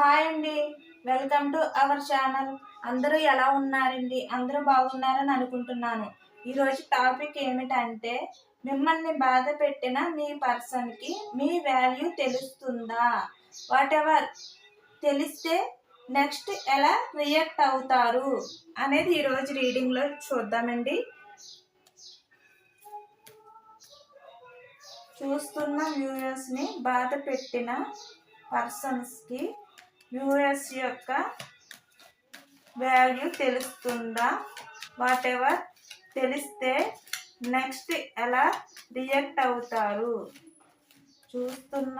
Hi అండి, welcome to our channel. అందరూ ఎలా ఉన్నారండి? అందరూ బాగున్నారని అనుకుంటున్నాను. ఈరోజు టాపిక్ ఏమిటంటే, మిమ్మల్ని బాధ పెట్టిన మీ పర్సన్కి మీ వాల్యూ తెలుస్తుందా? వాట్ ఎవర్ తెలిస్తే నెక్స్ట్ ఎలా రియాక్ట్ అవుతారు అనేది ఈరోజు రీడింగ్లో చూద్దామండి. చూస్తున్న వ్యూయర్స్ని బాధ పెట్టిన పర్సన్స్కి వ్యూయర్స్ యొక్క వాల్యూ తెలుస్తుందా? వాట్ ఎవర్ తెలిస్తే నెక్స్ట్ ఎలా రియాక్ట్ అవుతారు? చూస్తున్న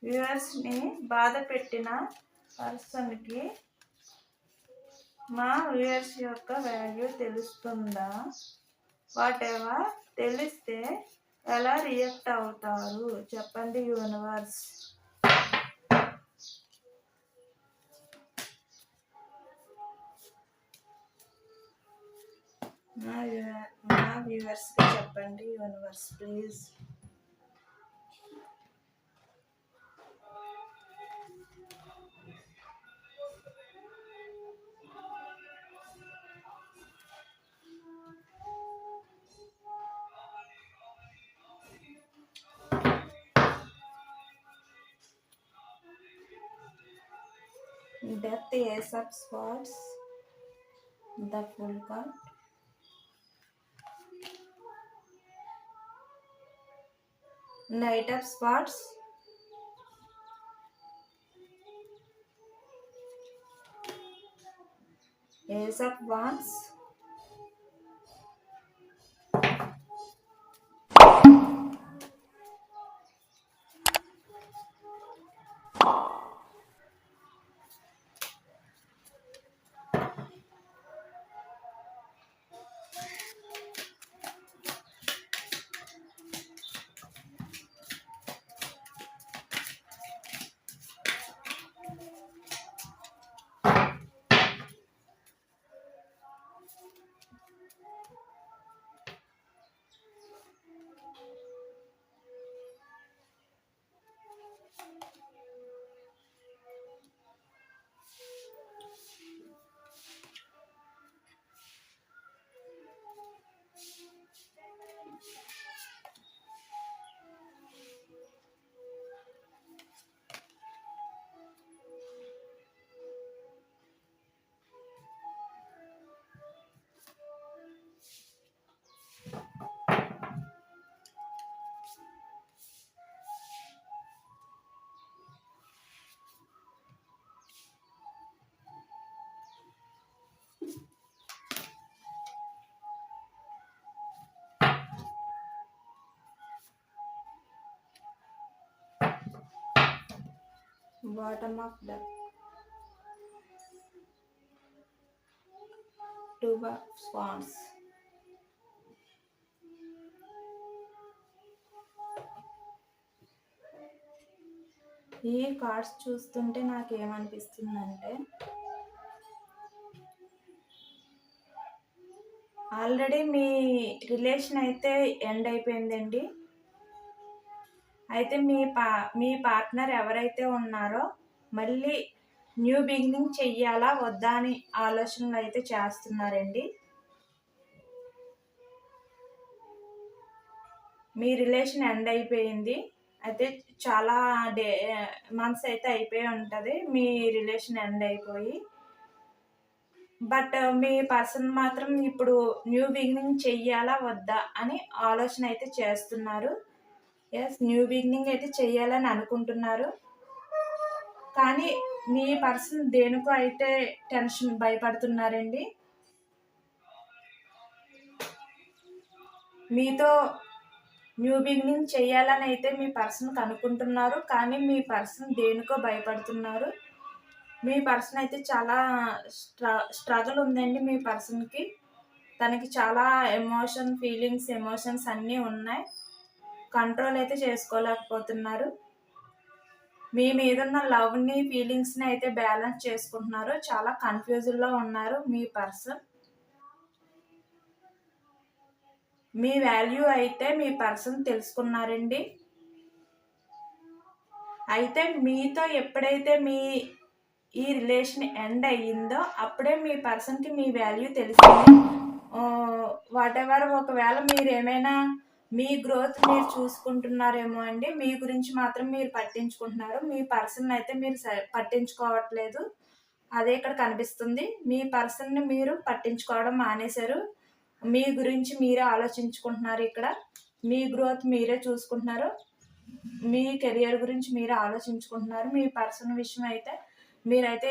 వ్యూయర్స్ని బాధ పెట్టిన పర్సన్కి మా వ్యూయర్స్ యొక్క వాల్యూ తెలుస్తుందా? వాట్ ఎవర్ తెలిస్తే ఎలా రియాక్ట్ అవుతారు? చెప్పండి యూనివర్స్. మా వ్యూవర్స్కి చెప్పండి universe please. Death, Ace of Swords, the Full card, Knight of Swords, Ace of Wands, Bottom of deck, Two of Swords. ఈ కార్డ్స్ చూస్తుంటే నాకేమనిపిస్తుందంటే, ఆల్రెడీ మీ రిలేషన్ అయితే ఎండ్ అయిపోయిందండి. అయితే మీ పార్ట్నర్ ఎవరైతే ఉన్నారో మళ్ళీ న్యూ బిగినింగ్ చెయ్యాలా వద్దా అని ఆలోచనలు అయితే చేస్తున్నారండి. మీ రిలేషన్ ఎండ్ అయిపోయింది. అయితే చాలా మంత్స్ అయితే అయిపోయి ఉంటుంది మీ రిలేషన్ ఎండ్ అయిపోయి. బట్ మీ పర్సన్ మాత్రం ఇప్పుడు న్యూ బిగినింగ్ చెయ్యాలా వద్దా అని ఆలోచన అయితే చేస్తున్నారు. ఎస్, న్యూ బిగినింగ్ అయితే చెయ్యాలని అనుకుంటున్నారు. కానీ మీ పర్సన్ దేనికో అయితే భయపడుతున్నారండి. మీతో న్యూ బిగినింగ్ చేయాలని అయితే మీ పర్సన్కి అనుకుంటున్నారు. కానీ మీ పర్సన్ దేనికో భయపడుతున్నారు. మీ పర్సన్ అయితే చాలా స్ట్రగుల్ ఉందండి మీ పర్సన్కి. తనకి చాలా ఎమోషన్స్ అన్నీ ఉన్నాయి. కంట్రోల్ అయితే చేసుకోలేకపోతున్నారు. మీ మీద ఉన్న లవ్ని ఫీలింగ్స్ని అయితే బ్యాలెన్స్ చేసుకుంటున్నారు. చాలా కన్ఫ్యూజన్లో ఉన్నారు మీ పర్సన్. మీ వాల్యూ అయితే మీ పర్సన్ తెలుసుకున్నారండి. అయితే మీతో ఎప్పుడైతే ఈ రిలేషన్ ఎండ్ అయ్యిందో అప్పుడే మీ పర్సన్కి మీ వాల్యూ తెలిసింది. వాట్ ఎవర్ ఒకవేళ మీరు ఏమైనా మీ గ్రోత్ మీరు చూసుకుంటున్నారేమో అండి, మీ గురించి మాత్రం మీరు పట్టించుకుంటున్నారు, మీ పర్సన్ అయితే మీరు పట్టించుకోవట్లేదు. అదే ఇక్కడ కనిపిస్తుంది. మీ పర్సన్ని మీరు పట్టించుకోవడం మానేశారు. మీ గురించి మీరే ఆలోచించుకుంటున్నారు. ఇక్కడ మీ గ్రోత్ మీరే చూసుకుంటున్నారు, మీ కెరియర్ గురించి మీరే ఆలోచించుకుంటున్నారు. మీ పర్సన్ విషయం అయితే మీరైతే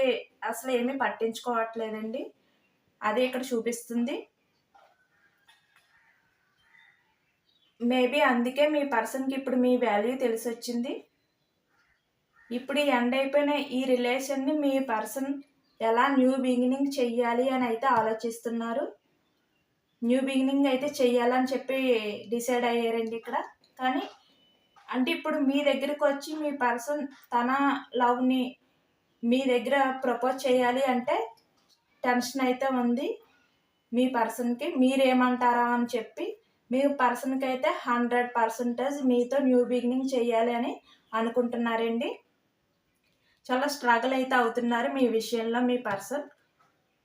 అసలు ఏమీ పట్టించుకోవట్లేదండి. అదే ఇక్కడ చూపిస్తుంది. మేబీ అందుకే మీ పర్సన్కి ఇప్పుడు మీ వాల్యూ తెలిసొచ్చింది. ఇప్పుడు ఎండ్ అయిపోయిన ఈ రిలేషన్ని మీ పర్సన్ ఎలా న్యూ బిగినింగ్ చెయ్యాలి అని అయితే ఆలోచిస్తున్నారు. న్యూ బిగినింగ్ అయితే చెయ్యాలని చెప్పి డిసైడ్ అయ్యారండి ఇక్కడ. కానీ అంటే ఇప్పుడు మీ దగ్గరకు వచ్చి మీ పర్సన్ తన లవ్ని మీ దగ్గర ప్రపోజ్ చేయాలి అంటే టెన్షన్ అయితే ఉంది మీ పర్సన్కి. మీరేమంటారా అని చెప్పి మీ పర్సన్కి అయితే 100% మీతో న్యూ బిగినింగ్ చేయాలి అని అనుకుంటున్నారండి. చాలా స్ట్రగుల్ అయితే అవుతున్నారు మీ విషయంలో మీ పర్సన్.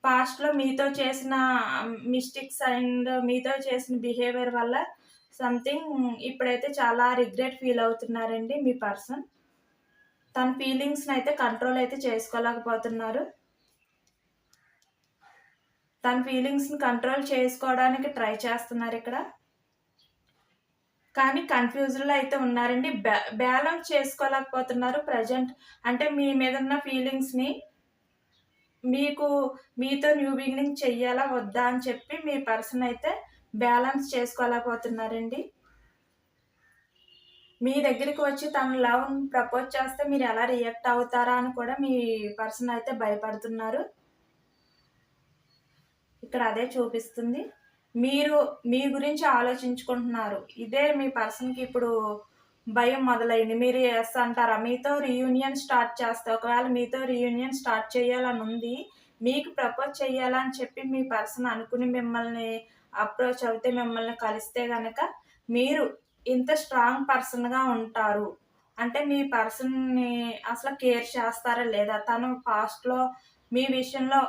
పాస్ట్లో మీతో చేసిన మిస్టేక్స్ అండ్ మీతో చేసిన బిహేవియర్ వల్ల సంథింగ్ ఇప్పుడైతే చాలా రిగ్రెట్ ఫీల్ అవుతున్నారండి మీ పర్సన్. తన ఫీలింగ్స్ని అయితే కంట్రోల్ అయితే చేసుకోలేకపోతున్నారు. తన ఫీలింగ్స్ని కంట్రోల్ చేసుకోవడానికి ట్రై చేస్తున్నారు ఇక్కడ. కానీ కన్ఫ్యూజ్డ్లో అయితే ఉన్నారండి. బ్యాలెన్స్ చేసుకోలేకపోతున్నారు ప్రజెంట్. అంటే మీ మీద ఉన్న ఫీలింగ్స్ని మీతో న్యూ బిగినింగ్ చెయ్యాలా వద్దా అని చెప్పి మీ పర్సన్ అయితే బ్యాలెన్స్ చేసుకోలేకపోతున్నారండి. మీ దగ్గరికి వచ్చి తన లవ్ ప్రపోజ్ చేస్తే మీరు ఎలా రియాక్ట్ అవుతారా అని కూడా మీ పర్సన్ అయితే భయపడుతున్నారు. ఇక్కడ అదే చూపిస్తుంది. మీరు మీ గురించి ఆలోచించుకుంటున్నారు. ఇదే మీ పర్సన్కి ఇప్పుడు భయం మొదలైంది. మీరు ఎస్ అంటారా? మీతో రీయూనియన్ స్టార్ట్ చేస్తే ఒకవేళ మీతో రీయూనియన్ స్టార్ట్ చేయాలని ఉంది, మీకు ప్రపోజ్ చేయాలని చెప్పి మీ పర్సన్ అనుకుని మిమ్మల్ని అప్రోచ్ అవుతే, మిమ్మల్ని కలిస్తే కనుక మీరు ఇంత స్ట్రాంగ్ పర్సన్గా ఉంటారు అంటే మీ పర్సన్ని అసలు కేర్ చేస్తారా లేదా, తను పాస్ట్లో మీ విషయంలో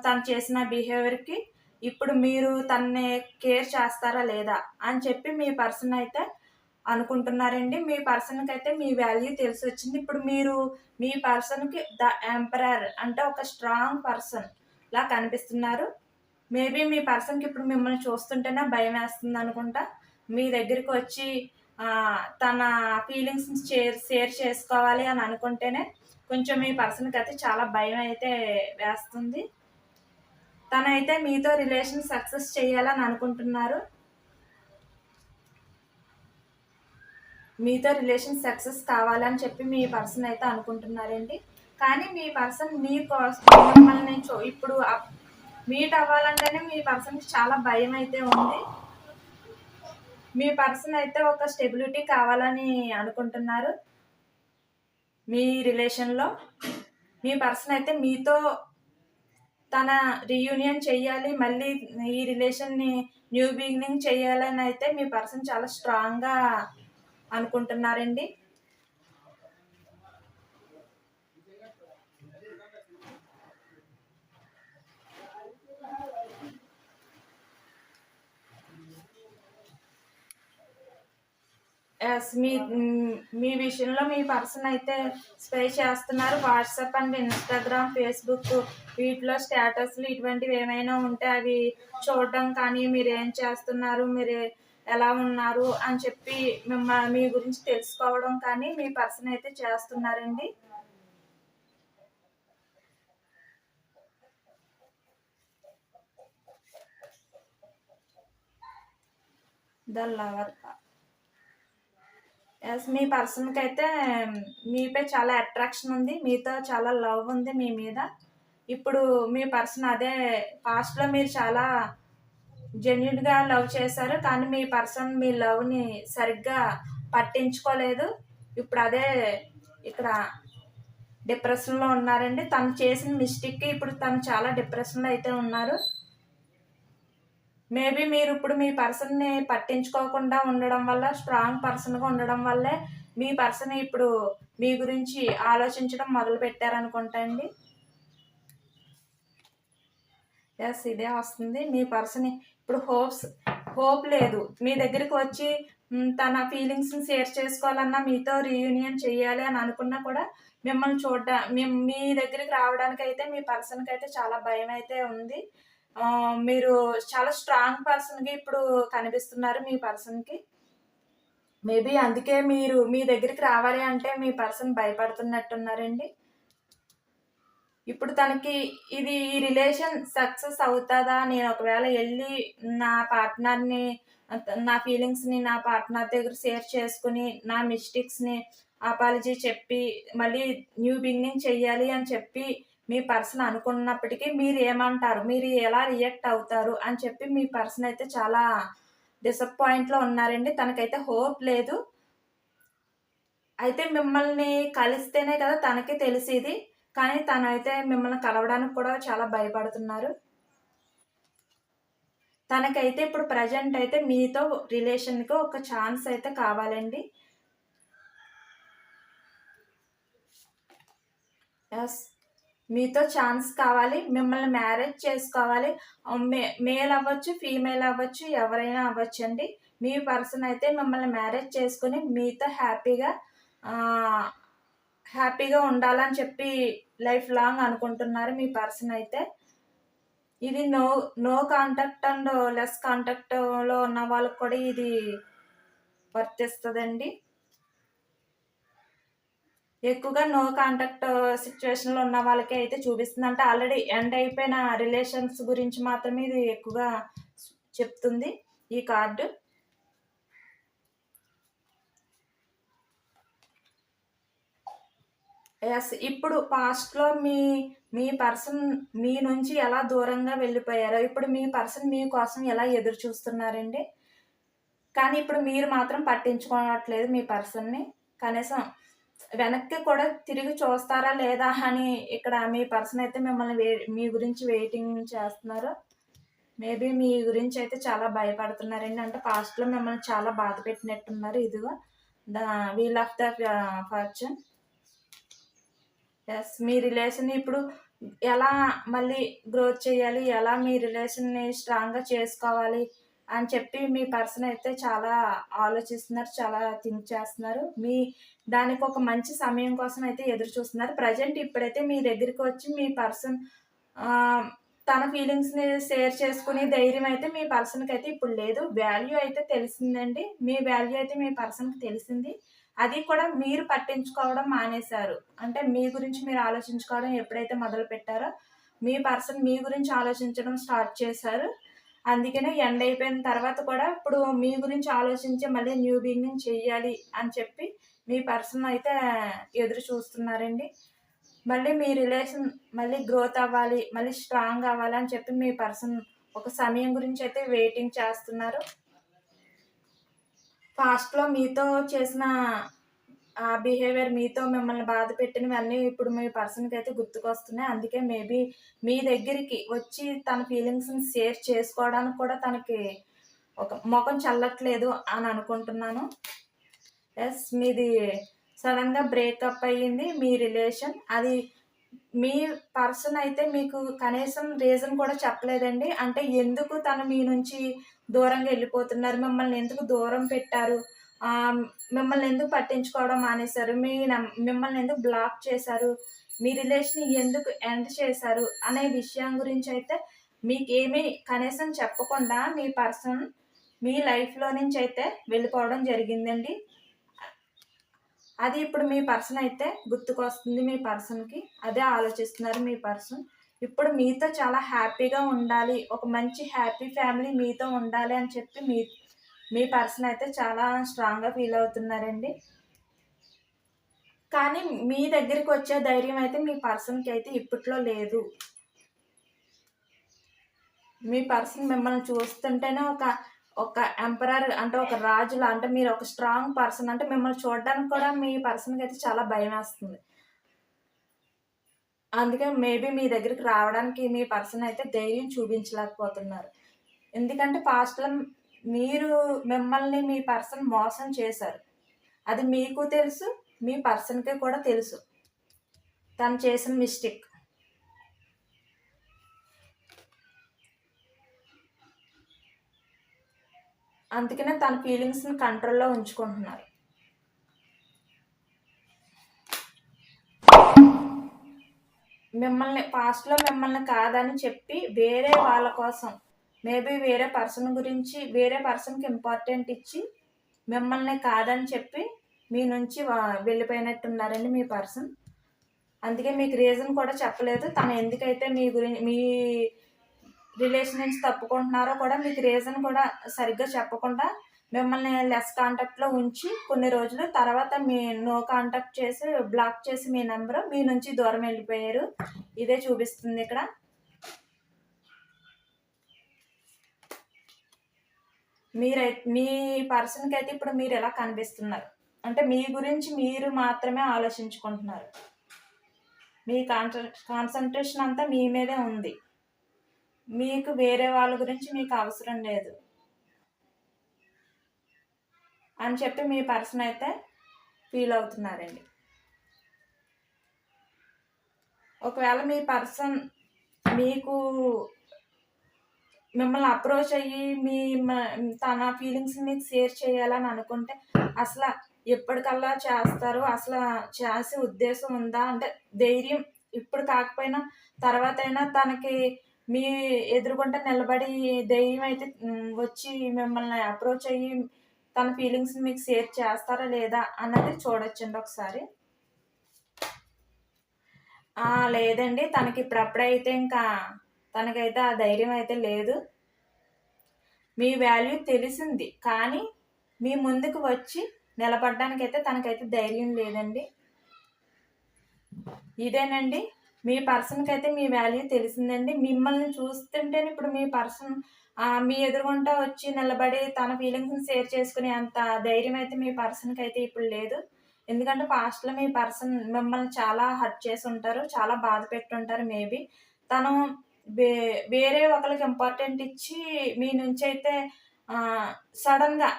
తను చేసిన బిహేవియర్కి ఇప్పుడు మీరు తనని కేర్ చేస్తారా లేదా అని చెప్పి మీ పర్సన్ అయితే అనుకుంటున్నారండి. మీ పర్సన్కి అయితే మీ వాల్యూ తెలిసి వచ్చింది. ఇప్పుడు మీరు మీ పర్సన్కి ద ఎంపరర్ అంటే ఒక స్ట్రాంగ్ పర్సన్ లా కనిపిస్తున్నారు. మేబీ మీ పర్సన్కి ఇప్పుడు మిమ్మల్ని చూస్తుంటేనే భయం వేస్తుంది అనుకుంటా. మీ దగ్గరికి వచ్చి తన ఫీలింగ్స్ని షేర్ చేసుకోవాలి అని అనుకుంటేనే కొంచెం మీ పర్సన్కి అయితే చాలా భయం అయితే వేస్తుంది. తనైతే మీతో రిలేషన్ సక్సెస్ చేయాలని అనుకుంటున్నారు. మీతో రిలేషన్ సక్సెస్ కావాలని చెప్పి మీ పర్సన్ అయితే అనుకుంటున్నారండి. కానీ మీ పర్సన్ మిమ్మల్ని ఇప్పుడు మీట్ అవ్వాలంటేనే మీ పర్సన్కి చాలా భయం అయితే ఉంది. మీ పర్సన్ అయితే ఒక స్టెబిలిటీ కావాలని అనుకుంటున్నారు. మీ రిలేషన్లో మీ పర్సన్ అయితే మీతో తన రీయూనియన్ చెయ్యాలి, మళ్ళీ ఈ రిలేషన్ని న్యూ బిగినింగ్ చేయాలని అయితే మీ పర్సన్ చాలా స్ట్రాంగ్గా అనుకుంటున్నారండి. ఎస్ మీ విషయంలో మీ పర్సన్ అయితే స్ప్రే చేస్తున్నారు. వాట్సాప్ అండ్ ఇన్స్టాగ్రామ్, ఫేస్బుక్ వీటిలో స్టేటస్లు ఇటువంటివి ఏమైనా ఉంటే అవి చూడడం కానీ, మీరు ఏం చేస్తున్నారు, మీరు ఎలా ఉన్నారు అని చెప్పి మీ గురించి తెలుసుకోవడం కానీ మీ పర్సన్ అయితే చేస్తున్నారండి. The lover. ఎస్ మీ పర్సన్కి అయితే మీపై చాలా అట్రాక్షన్ ఉంది, మీతో చాలా లవ్ ఉంది మీ మీద. ఇప్పుడు మీ పర్సన్ అదే పాస్ట్లో మీరు చాలా జెన్యున్గా లవ్ చేశారు, కానీ మీ పర్సన్ మీ లవ్ని సరిగ్గా పట్టించుకోలేదు. ఇప్పుడు అదే ఇక్కడ డిప్రెషన్లో ఉన్నారండి. తను చేసిన మిస్టేక్కి ఇప్పుడు తను చాలా డిప్రెషన్లో అయితే ఉన్నారు. మేబీ మీరు ఇప్పుడు మీ పర్సన్ని పట్టించుకోకుండా ఉండడం వల్ల, స్ట్రాంగ్ పర్సన్గా ఉండడం వల్లే మీ పర్సన్ ఇప్పుడు మీ గురించి ఆలోచించడం మొదలు పెట్టారనుకుంటా అండి. ఎస్, ఇదే వస్తుంది. మీ పర్సన్ ఇప్పుడు హోప్ లేదు. మీ దగ్గరికి వచ్చి తన ఫీలింగ్స్ని షేర్ చేసుకోవాలన్నా, మీతో రీయూనియన్ చేయాలి అని అనుకున్నా కూడా మిమ్మల్ని మీ దగ్గరికి రావడానికి అయితే మీ పర్సన్కి అయితే చాలా భయం అయితే ఉంది. మీరు చాలా స్ట్రాంగ్ పర్సన్గా ఇప్పుడు కనిపిస్తున్నారు మీ పర్సన్కి. మేబీ అందుకే మీరు మీ దగ్గరికి రావాలి అంటే మీ పర్సన్ భయపడుతున్నట్టున్నారండి. ఇప్పుడు తనకి ఈ రిలేషన్ సక్సెస్ అవుతుందా, నేను ఒకవేళ వెళ్ళి నా పార్ట్నర్ని నా ఫీలింగ్స్ని నా పార్ట్నర్ దగ్గర షేర్ చేసుకుని నా మిస్టేక్స్ని అపాలజీ చెప్పి మళ్ళీ న్యూ బిగినింగ్ చెయ్యాలి అని చెప్పి మీ పర్సన్ అనుకున్నప్పటికీ మీరు ఏమంటారు, మీరు ఎలా రియాక్ట్ అవుతారు అని చెప్పి మీ పర్సన్ అయితే చాలా డిసప్పాయింట్లో ఉన్నారండి. తనకైతే హోప్ లేదు. అయితే మిమ్మల్ని కలిస్తేనే కదా తనకి తెలిసేది. కానీ తనైతే మిమ్మల్ని కలవడానికి కూడా చాలా భయపడుతున్నారు. తనకైతే ఇప్పుడు ప్రజెంట్ అయితే మీతో రిలేషన్‌కి ఒక ఛాన్స్ అయితే కావాలండి. యెస్, మీతో ఛాన్స్ కావాలి. మిమ్మల్ని మ్యారేజ్ చేసుకోవాలి. మేల్ అవ్వచ్చు, ఫీమేల్ అవ్వచ్చు, ఎవరైనా అవ్వచ్చండి. మీ పర్సన్ అయితే మిమ్మల్ని మ్యారేజ్ చేసుకొని మీతో హ్యాపీగా ఉండాలని చెప్పి లైఫ్ లాంగ్ అనుకుంటున్నారు మీ పర్సన్ అయితే. ఇది నో కాంటాక్ట్ అండ్ లెస్ కాంటాక్ట్లో ఉన్న వాళ్ళకి కూడా ఇది వర్తిస్తుందండి. ఎక్కువగా నో కాంటాక్ట్ సిచ్యువేషన్లో ఉన్న వాళ్ళకి అయితే చూపిస్తుంది. అంటే ఆల్రెడీ ఎండ్ అయిపోయిన రిలేషన్స్ గురించి మాత్రమే ఇది ఎక్కువగా చెప్తుంది ఈ కార్డు. ఎస్, ఇప్పుడు పాస్ట్‌లో మీ పర్సన్ మీ నుంచి ఎలా దూరంగా వెళ్ళిపోయారో, ఇప్పుడు మీ పర్సన్ మీకోసం ఎలా ఎదురు చూస్తున్నారండి. కానీ ఇప్పుడు మీరు మాత్రం పట్టించుకోవట్లేదు మీ పర్సన్‌ని. కనీసం వెనక్కి కూడా తిరిగి చూస్తారా లేదా అని ఇక్కడ మీ పర్సన్ అయితే మిమ్మల్ని మీ గురించి వెయిటింగ్ చేస్తున్నారు. మేబీ మీ గురించి అయితే చాలా భయపడుతున్నారండి. అంటే పాస్ట్‌లో మిమ్మల్ని చాలా బాధ పెట్టినట్టున్నారు. ఇదిగో the wheel of the fortune. Yes, మీ రిలేషన్ ఇప్పుడు ఎలా మళ్ళీ గ్రోత్ చేయాలి, ఎలా మీ రిలేషన్ని స్ట్రాంగ్‌గా చేసుకోవాలి అని చెప్పి మీ పర్సన్ అయితే చాలా ఆలోచిస్తున్నారు. చాలా థింక్ చేస్తున్నారు. దానికి ఒక మంచి సమయం కోసం అయితే ఎదురు చూస్తున్నారు. ప్రజెంట్ ఇప్పుడైతే మీ దగ్గరికి వచ్చి మీ పర్సన్ తన ఫీలింగ్స్‌ని షేర్ చేసుకునే ధైర్యం అయితే మీ పర్సన్‌కి అయితే ఇప్పుడు లేదు. వాల్యూ అయితే తెలిసిందండి. మీ వాల్యూ అయితే మీ పర్సన్‌కి తెలిసింది. అది కూడా మీరు పట్టించుకోవడం మానేశారు. అంటే మీ గురించి మీరు ఆలోచించుకోవడం ఎప్పుడైతే మొదలుపెట్టారో మీ పర్సన్ మీ గురించి ఆలోచించడం స్టార్ట్ చేశారు. అందుకనే ఎండ్ అయిపోయిన తర్వాత కూడా ఇప్పుడు మీ గురించి ఆలోచించి మళ్ళీ న్యూ బిగినింగ్ చెయ్యాలి అని చెప్పి మీ పర్సన్ అయితే ఎదురు చూస్తున్నారండి. మళ్ళీ మీ రిలేషన్ మళ్ళీ గ్రోత్ అవ్వాలి, మళ్ళీ స్ట్రాంగ్ అవ్వాలి అని చెప్పి మీ పర్సన్ ఒక సమయం గురించి అయితే వెయిటింగ్ చేస్తున్నారు. పాస్ట్‌లో మీతో చేసిన బిహేవియర్, మీతో మిమ్మల్ని బాధ పెట్టినవన్నీ ఇప్పుడు మీ పర్సన్‌కి అయితే గుర్తుకొస్తున్నాయి. అందుకే మేబీ మీ దగ్గరికి వచ్చి తన ఫీలింగ్స్‌ని షేర్ చేసుకోవడానికి కూడా తనకి ఒక మొఖం చల్లట్లేదు అని అనుకుంటున్నాను. ఎస్, మీది సడన్‌గా బ్రేకప్ అయ్యింది మీ రిలేషన్. అది మీ పర్సన్ అయితే మీకు కనీసం రీజన్ కూడా చెప్పలేదండి. అంటే ఎందుకు తను మీ నుంచి దూరంగా వెళ్ళిపోతున్నారు, మిమ్మల్ని ఎందుకు దూరం పెట్టారు, మిమ్మల్ని ఎందుకు పట్టించుకోవడం మానేశారు, మిమ్మల్ని ఎందుకు బ్లాక్ చేశారు, మీ రిలేషన్ ఎందుకు ఎండ్ చేశారు అనే విషయం గురించి అయితే మీకేమీ కనీసం చెప్పకుండా మీ పర్సన్ మీ లైఫ్‌లో నుంచి అయితే వెళ్ళిపోవడం జరిగిందండి. అది ఇప్పుడు మీ పర్సన్ అయితే గుర్తుకొస్తుంది మీ పర్సన్‌కి. అదే ఆలోచిస్తున్నారు మీ పర్సన్. ఇప్పుడు మీతో చాలా హ్యాపీగా ఉండాలి, ఒక మంచి హ్యాపీ ఫ్యామిలీ మీతో ఉండాలి అని చెప్పి మీ పర్సన్ అయితే చాలా స్ట్రాంగ్‌గా ఫీల్ అవుతున్నారండి. కానీ మీ దగ్గరికి వచ్చే ధైర్యం అయితే మీ పర్సన్‌కి అయితే ఇప్పట్లో లేదు. మీ పర్సన్ మిమ్మల్ని చూస్తుంటేనే ఒక ఎంపరర్, అంటే ఒక రాజులా, అంటే మీరు ఒక స్ట్రాంగ్ పర్సన్, అంటే మిమ్మల్ని చూడడానికి కూడా మీ పర్సన్‌కి అయితే చాలా భయమేస్తుంది. అందుకే మేబీ మీ దగ్గరికి రావడానికి మీ పర్సన్ అయితే ధైర్యం చూపించలేకపోతున్నారు. ఎందుకంటే పాస్ట్‌లో మిమ్మల్ని మీ పర్సన్ మోసం చేశారు. అది మీకు తెలుసు, మీ పర్సన్కి కూడా తెలుసు తను చేసిన మిస్టేక్. అందుకనే తన ఫీలింగ్స్ని కంట్రోల్లో ఉంచుకుంటున్నారు. మిమ్మల్ని పాస్ట్లో మిమ్మల్ని కాదని చెప్పి వేరే వాళ్ళ కోసం, మేబీ వేరే పర్సన్ గురించి వేరే పర్సన్కి ఇంపార్టెంట్ ఇచ్చి మిమ్మల్ని కాదని చెప్పి మీ నుంచి వెళ్ళిపోయినట్టున్నారండి మీ పర్సన్. అందుకే మీకు రీజన్ కూడా చెప్పలేదు. తను ఎందుకైతే మీ రిలేషన్ నుంచి తప్పుకుంటున్నారో కూడా మీకు రీజన్ కూడా సరిగ్గా చెప్పకుండా మిమ్మల్ని లెస్ కాంటాక్ట్లో ఉంచి కొన్ని రోజులు తర్వాత మీ నో కాంటాక్ట్ చేసి బ్లాక్ చేసి మీ నెంబరు మీ నుంచి దూరం వెళ్ళిపోయారు. ఇదే చూపిస్తుంది ఇక్కడ. మీ పర్సన్కి అయితే ఇప్పుడు మీరు ఎలా కనిపిస్తున్నారు అంటే మీ గురించి మీరు మాత్రమే ఆలోచించుకుంటున్నారు. మీ కాన్సన్ట్రేషన్ అంతా మీ మీదే ఉంది. మీకు వేరే వాళ్ళ గురించి మీకు అవసరం లేదు అని చెప్పి మీ పర్సన్ అయితే ఫీల్ అవుతున్నారండి. ఒకవేళ మీ పర్సన్ మీకు మిమ్మల్ని అప్రోచ్ అయ్యి తన ఫీలింగ్స్ని మీకు షేర్ చేయాలని అనుకుంటే అసలు ఎప్పటికల్లా చేస్తారు, అసలు చేసే ఉద్దేశం ఉందా అంటే ధైర్యం ఇప్పుడు కాకపోయినా తర్వాత అయినా తనకి మీ ఎదురుగుంట నిలబడి ధైర్యం అయితే వచ్చి మిమ్మల్ని అప్రోచ్ అయ్యి తన ఫీలింగ్స్ని మీకు షేర్ చేస్తారా లేదా అన్నది చూడొచ్చండి ఒకసారి. లేదండి, తనకి ఇప్పుడప్పుడైతే ఇంకా తనకైతే ఆ ధైర్యం అయితే లేదు. మీ వాల్యూ తెలిసింది కానీ మీ ముందుకు వచ్చి నిలబడడానికైతే తనకైతే ధైర్యం లేదండి. ఇదేనండి, మీ పర్సన్కి అయితే మీ వాల్యూ తెలిసిందండి. మిమ్మల్ని చూస్తుంటేనే ఇప్పుడు మీ పర్సన్ మీ ఎదురుగుంటా వచ్చి నిలబడి తన ఫీలింగ్స్ని షేర్ చేసుకునే అంత ధైర్యం అయితే మీ పర్సన్కి అయితే ఇప్పుడు లేదు. ఎందుకంటే పాస్ట్లో మీ పర్సన్ మిమ్మల్ని చాలా హర్ట్ చేసి ఉంటారు, చాలా బాధ పెట్టుంటారు. మేబీ తను వేరే ఒకరికి ఇంపార్టెంట్ ఇచ్చి మీ నుంచి అయితే సడన్గా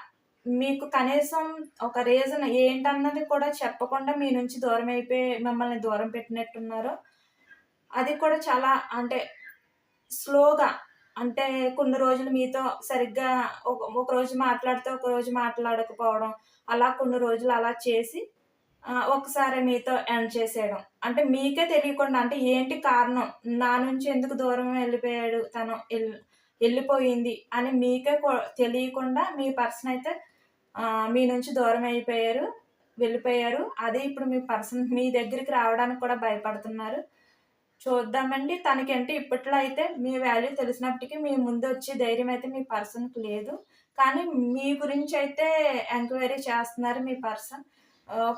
మీకు కనీసం ఒక రీజన్ ఏంటన్నది కూడా చెప్పకుండా మీ నుంచి దూరం అయిపోయి మిమ్మల్ని దూరం పెట్టినట్టున్నారు. అది కూడా చాలా అంటే స్లోగా, అంటే కొన్ని రోజులు మీతో సరిగ్గా ఒక రోజు మాట్లాడితే ఒక రోజు మాట్లాడకపోవడం, అలా కొన్ని రోజులు అలా చేసి ఒకసారి మీతో ఎండ్ చేసేయడం. అంటే మీకే తెలియకుండా అంటే ఏంటి కారణం, నా నుంచి ఎందుకు దూరం వెళ్ళిపోయాడు తను వెళ్ళిపోయింది అని మీకే తెలియకుండా మీ పర్సన్ అయితే మీ నుంచి దూరం వెళ్ళిపోయారు. అదే ఇప్పుడు మీ పర్సన్ మీ దగ్గరికి రావడానికి కూడా భయపడుతున్నారు. చూద్దామండి. తనకంటే ఇప్పట్లో అయితే మీ వాల్యూ తెలిసినప్పటికీ మీ ముందు వచ్చే ధైర్యం అయితే మీ పర్సన్కి లేదు. కానీ మీ గురించి అయితే ఎంక్వైరీ చేస్తున్నారు మీ పర్సన్.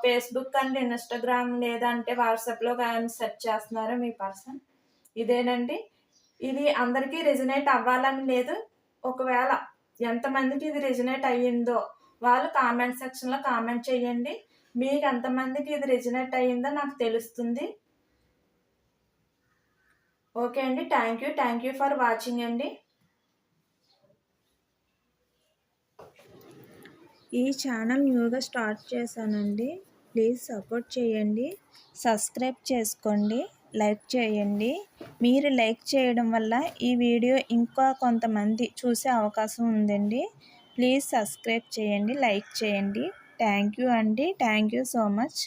ఫేస్బుక్ అండ్ ఇన్స్టాగ్రామ్ లేదంటే వాట్సాప్లో కానీ సెర్చ్ చేస్తున్నారు మీ పర్సన్. ఇదేనండి. ఇది అందరికీ రెజనేట్ అవ్వాలని లేదు. ఒకవేళ ఎంతమందికి ఇది రెజనేట్ అయ్యిందో వాళ్ళు కామెంట్ సెక్షన్లో కామెంట్ చేయండి. మీకు ఎంతమందికి ఇది రెజనేట్ అయ్యిందో నాకు తెలుస్తుంది. ఓకే అండి, థ్యాంక్ యూ ఫర్ వాచింగ్ అండి. ఈ ఛానల్ న్యూగా స్టార్ట్ చేశానండి, ప్లీజ్ సపోర్ట్ చేయండి, సబ్స్క్రైబ్ చేసుకోండి, లైక్ చేయండి. మీరు లైక్ చేయడం వల్ల ఈ వీడియో ఇంకా కొంతమంది చూసే అవకాశం ఉందండి. ప్లీజ్ సబ్స్క్రైబ్ చేయండి, లైక్ చేయండి. థ్యాంక్ యూ అండి, థ్యాంక్ యూ సో మచ్.